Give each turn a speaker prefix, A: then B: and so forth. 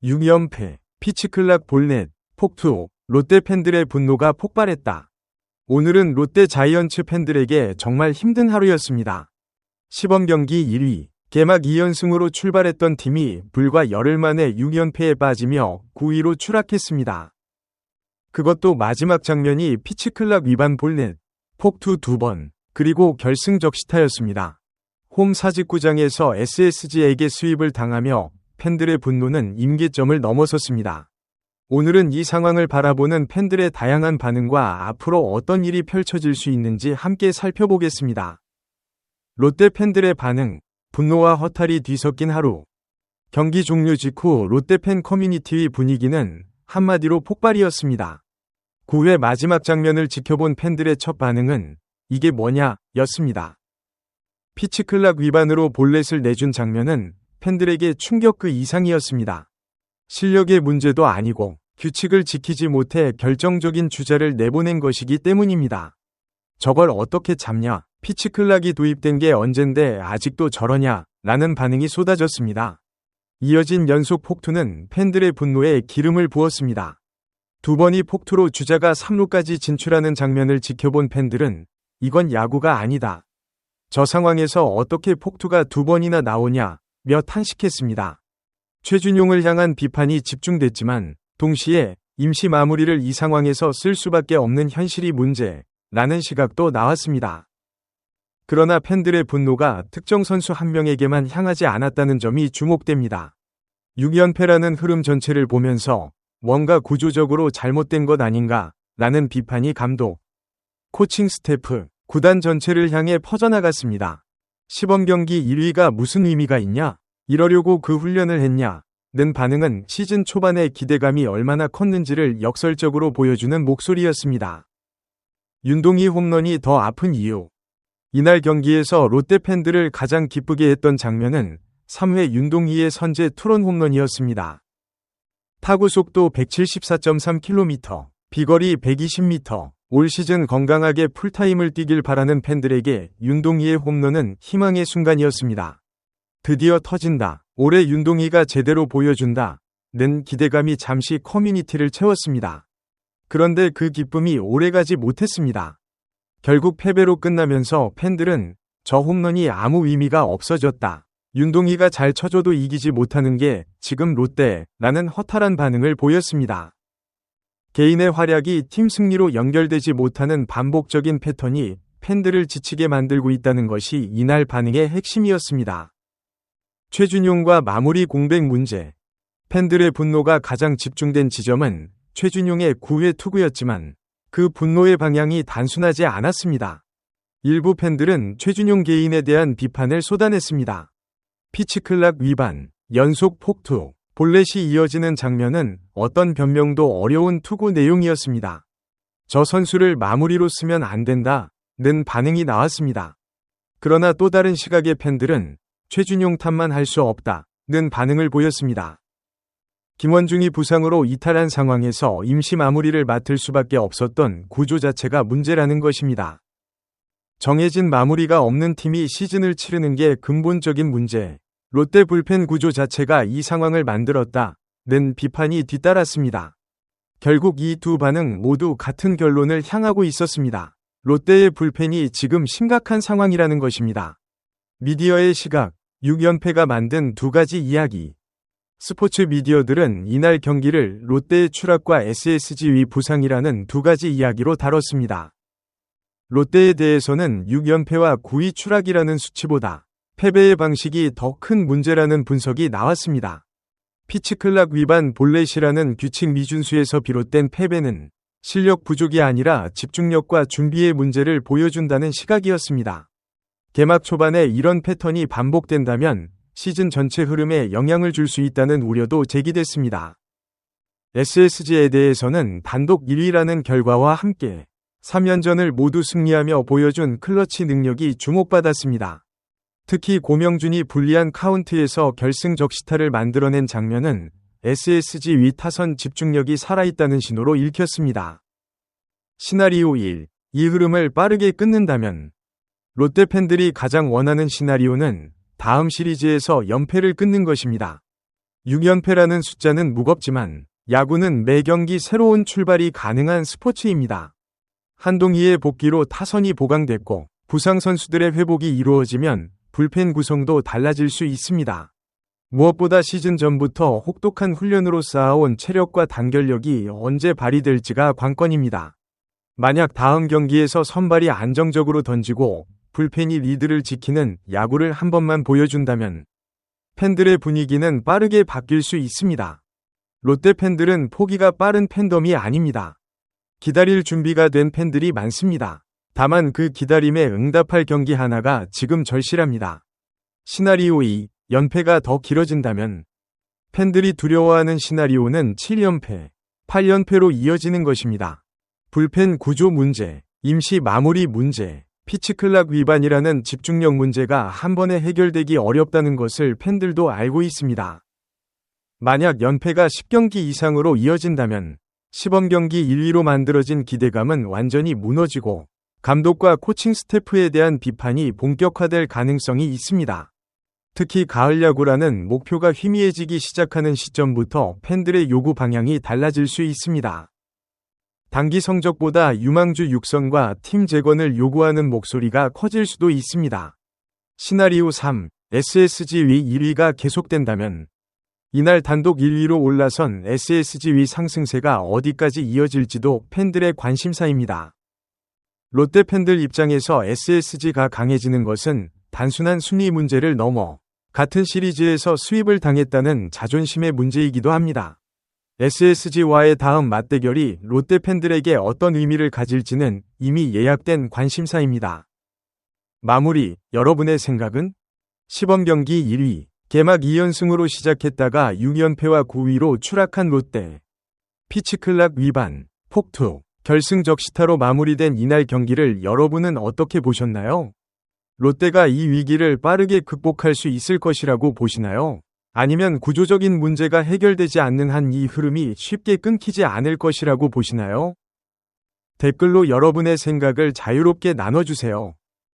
A: 6연패, 피치클락 볼넷, 폭투, 롯데 팬들의 분노가 폭발했다. 오늘은 롯데 자이언츠 팬들에게 정말 힘든 하루였습니다. 시범 경기 1위, 개막 2연승으로 출발했던 팀이 불과 열흘 만에 6연패에 빠지며 9위로 추락했습니다. 그것도 마지막 장면이 피치클락 위반 볼넷, 폭투 2번, 그리고 결승 적시타였습니다. 홈 사직구장에서 SSG에게 수입을 당하며 팬들의 분노는 임계점을 넘어섰습니다. 오늘은 이 상황을 바라보는 팬들의 다양한 반응과 앞으로 어떤 일이 펼쳐질 수 있는지 함께 살펴보겠습니다. 롯데 팬들의 반응, 분노와 허탈이 뒤섞인 하루. 경기 종료 직후 롯데 팬 커뮤니티의 분위기는 한마디로 폭발이었습니다. 9회 마지막 장면을 지켜본 팬들의 첫 반응은 이게 뭐냐 였습니다. 피치클락 위반으로 볼넷을 내준 장면은 팬들에게 충격 그 이상이었습니다. 실력의 문제도 아니고 규칙을 지키지 못해 결정적인 주자를 내보낸 것이기 때문입니다. 저걸 어떻게 잡냐? 피치클락이 도입된 게 언젠데 아직도 저러냐? 라는 반응이 쏟아졌습니다. 이어진 연속 폭투는 팬들의 분노에 기름을 부었습니다. 두 번이 폭투로 주자가 3루까지 진출하는 장면을 지켜본 팬들은 이건 야구가 아니다. 저 상황에서 어떻게 폭투가 두 번이나 나오냐? 며 탄식했습니다. 최준용을 향한 비판이 집중됐지만 동시에 임시 마무리를 이 상황에서 쓸 수밖에 없는 현실이 문제라는 시각도 나왔습니다. 그러나 팬들의 분노가 특정 선수 한 명에게만 향하지 않았다는 점이 주목됩니다. 6연패라는 흐름 전체를 보면서 뭔가 구조적으로 잘못된 것 아닌가 라는 비판이 감독, 코칭 스태프, 구단 전체를 향해 퍼져나갔습니다. 시범 경기 1위가 무슨 의미가 있냐? 이러려고 그 훈련을 했냐? 는 반응은 시즌 초반의 기대감이 얼마나 컸는지를 역설적으로 보여주는 목소리였습니다. 윤동희 홈런이 더 아픈 이유. 이날 경기에서 롯데 팬들을 가장 기쁘게 했던 장면은 3회 윤동희의 선제 투런 홈런이었습니다. 타구 속도 174.3km, 비거리 120m, 올 시즌 건강하게 풀타임을 뛰길 바라는 팬들에게 윤동희의 홈런은 희망의 순간이었습니다. 드디어 터진다. 올해 윤동희가 제대로 보여준다. 는 기대감이 잠시 커뮤니티를 채웠습니다. 그런데 그 기쁨이 오래가지 못했습니다. 결국 패배로 끝나면서 팬들은 저 홈런이 아무 의미가 없어졌다. 윤동희가 잘 쳐줘도 이기지 못하는 게 지금 롯데라는 허탈한 반응을 보였습니다. 개인의 활약이 팀 승리로 연결되지 못하는 반복적인 패턴이 팬들을 지치게 만들고 있다는 것이 이날 반응의 핵심이었습니다. 최준용과 마무리 공백 문제. 팬들의 분노가 가장 집중된 지점은 최준용의 9회 투구였지만 그 분노의 방향이 단순하지 않았습니다. 일부 팬들은 최준용 개인에 대한 비판을 쏟아냈습니다. 피치클락 위반, 연속 폭투, 볼넷이 이어지는 장면은 어떤 변명도 어려운 투구 내용이었습니다. 저 선수를 마무리로 쓰면 안 된다. 는 반응이 나왔습니다. 그러나 또 다른 시각의 팬들은 최준용 탓만 할 수 없다. 는 반응을 보였습니다. 김원중이 부상으로 이탈한 상황에서 임시 마무리를 맡을 수밖에 없었던 구조 자체가 문제라는 것입니다. 정해진 마무리가 없는 팀이 시즌을 치르는 게 근본적인 문제. 롯데 불펜 구조 자체가 이 상황을 만들었다. 는 비판이 뒤따랐습니다. 결국 이 두 반응 모두 같은 결론을 향하고 있었습니다. 롯데의 불펜이 지금 심각한 상황이라는 것입니다. 미디어의 시각, 6연패가 만든 두 가지 이야기. 스포츠 미디어들은 이날 경기를 롯데의 추락과 SSG의 부상이라는 두 가지 이야기로 다뤘습니다. 롯데에 대해서는 6연패와 9위 추락이라는 수치보다 패배의 방식이 더 큰 문제라는 분석이 나왔습니다. 피치클락 위반 볼넷이라는 규칙 미준수에서 비롯된 패배는 실력 부족이 아니라 집중력과 준비의 문제를 보여준다는 시각이었습니다. 개막 초반에 이런 패턴이 반복된다면 시즌 전체 흐름에 영향을 줄 수 있다는 우려도 제기됐습니다. SSG에 대해서는 단독 1위라는 결과와 함께 3연전을 모두 승리하며 보여준 클러치 능력이 주목받았습니다. 특히 고명준이 불리한 카운트에서 결승 적시타를 만들어낸 장면은 SSG 위 타선 집중력이 살아있다는 신호로 읽혔습니다. 시나리오 1. 이 흐름을 빠르게 끊는다면 롯데 팬들이 가장 원하는 시나리오는 다음 시리즈에서 연패를 끊는 것입니다. 6연패라는 숫자는 무겁지만 야구는 매 경기 새로운 출발이 가능한 스포츠입니다. 한동희의 복귀로 타선이 보강됐고 부상 선수들의 회복이 이루어지면 불펜 구성도 달라질 수 있습니다. 무엇보다 시즌 전부터 혹독한 훈련으로 쌓아온 체력과 단결력이 언제 발휘될지가 관건입니다. 만약 다음 경기에서 선발이 안정적으로 던지고 불펜이 리드를 지키는 야구를 한 번만 보여준다면 팬들의 분위기는 빠르게 바뀔 수 있습니다. 롯데 팬들은 포기가 빠른 팬덤이 아닙니다. 기다릴 준비가 된 팬들이 많습니다. 다만 그 기다림에 응답할 경기 하나가 지금 절실합니다. 시나리오 2, 연패가 더 길어진다면 팬들이 두려워하는 시나리오는 7연패, 8연패로 이어지는 것입니다. 불펜 구조 문제, 임시 마무리 문제, 피치클락 위반이라는 집중력 문제가 한 번에 해결되기 어렵다는 것을 팬들도 알고 있습니다. 만약 연패가 10경기 이상으로 이어진다면 시범 경기 1위로 만들어진 기대감은 완전히 무너지고 감독과 코칭 스태프에 대한 비판이 본격화될 가능성이 있습니다. 특히 가을 야구라는 목표가 희미해지기 시작하는 시점부터 팬들의 요구 방향이 달라질 수 있습니다. 단기 성적보다 유망주 육성과 팀 재건을 요구하는 목소리가 커질 수도 있습니다. 시나리오 3, SSG 위 1위가 계속된다면 이날 단독 1위로 올라선 SSG 위 상승세가 어디까지 이어질지도 팬들의 관심사입니다. 롯데 팬들 입장에서 SSG가 강해지는 것은 단순한 순위 문제를 넘어 같은 시리즈에서 스윕을 당했다는 자존심의 문제이기도 합니다. SSG와의 다음 맞대결이 롯데 팬들에게 어떤 의미를 가질지는 이미 예약된 관심사입니다. 마무리, 여러분의 생각은? 시범 경기 1위, 개막 2연승으로 시작했다가 6연패와 9위로 추락한 롯데. 피치클락 위반, 폭투, 결승 적시타로 마무리된 이날 경기를 여러분은 어떻게 보셨나요? 롯데가 이 위기를 빠르게 극복할 수 있을 것이라고 보시나요? 아니면 구조적인 문제가 해결되지 않는 한 이 흐름이 쉽게 끊기지 않을 것이라고 보시나요? 댓글로 여러분의 생각을 자유롭게 나눠주세요.